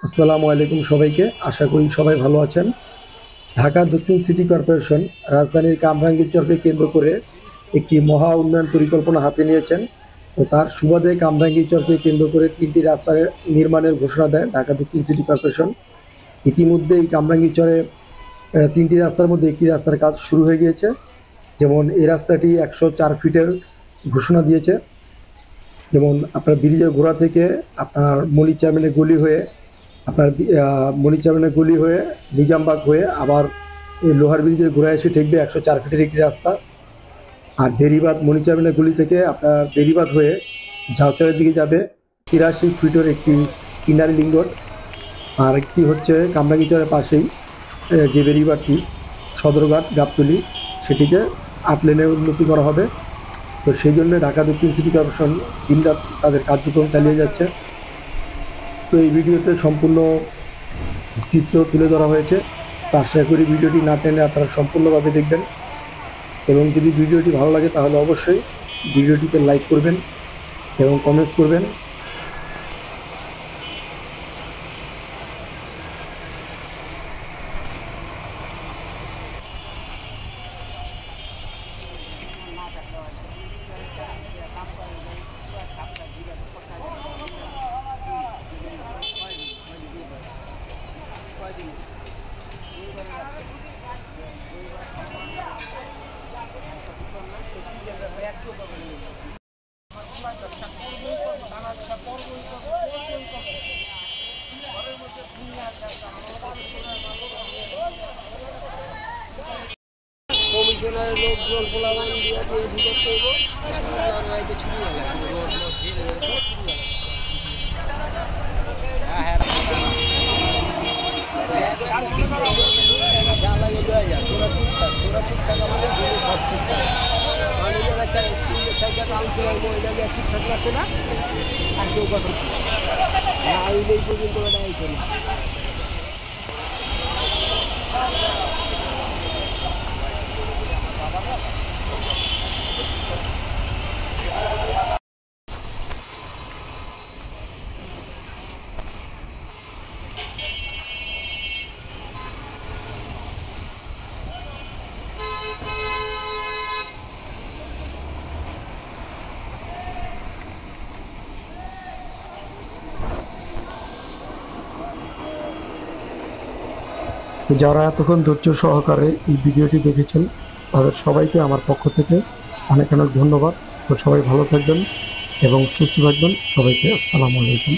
আসসালামু আলাইকুম সবাইকে। আশা করি সবাই ভালো আছেন। ঢাকা দক্ষিণ সিটি কর্পোরেশন রাজধানীর কামরাঙ্গীরচরকে কেন্দ্র করে একটি মহা উন্নয়ন পরিকল্পনা হাতে নিয়েছেন। তো তার সুবাদে কামরাঙ্গীরচরকে কেন্দ্র করে ৩টি রাস্তার নির্মাণের ঘোষণা দেয় ঢাকা দক্ষিণ সিটি কর্পোরেশন। ইতিমধ্যে এই কামরাঙ্গীরচরে ৩টি রাস্তার মধ্যে একটি রাস্তার কাজ শুরু হয়ে গিয়েছে। যেমন এই রাস্তাটি ১০৪ ফিটের ঘোষণা দিয়েছে। যেমন আপনার ব্রিজের গোড়া থেকে আপনার মনির চেয়ারম্যানের গলি হয়ে আপনার মনির চেয়ারম্যানের গলি হয়ে নিজামবাগ হয়ে আবার এই লোহার ব্রিজের গোড়ায় এসে ঠেকবে ১০৪ ফিটের একটি রাস্তা। আর মনির চেয়ারম্যানের গলি থেকে আপনার বেরিবাঁধ হয়ে ঝাউচরের দিকে যাবে ৮৩ ফিটের একটি ইনার লিঙ্ক রোড। আর একটি হচ্ছে কামরাঙ্গীরচরের পাশেই যে বেরিবাঁধটি সদরঘাট গাবতলী, সেটিকে ৮ লেনে উন্নতি করা হবে। তো সেই জন্য ঢাকা দক্ষিণ সিটি কর্পোরেশন দিনরাত তাদের কার্যক্রম চালিয়ে যাচ্ছে। তো এই ভিডিওতে সম্পূর্ণ চিত্র তুলে ধরা হয়েছে। তো আশা করি ভিডিওটি না টেনে আপনারা সম্পূর্ণভাবে দেখবেন, এবং যদি ভিডিওটি ভালো লাগে তাহলে অবশ্যই ভিডিওটিতে লাইক করবেন এবং কমেন্টস করবেন। কমিশনারের লোকজন পোলাবান দিয়ে দিয়ে করব রাইতে ছুটি হয়ে গেছে না আর কেউ কথা এই পর্যন্ত না। যারা এতক্ষণ ধৈর্য সহকারে এই ভিডিওটি দেখেছেন তাদের সবাইকে আমার পক্ষ থেকে অনেক অনেক ধন্যবাদ। তো সবাই ভালো থাকবেন এবং সুস্থ থাকবেন। সবাইকে আসসালামু আলাইকুম।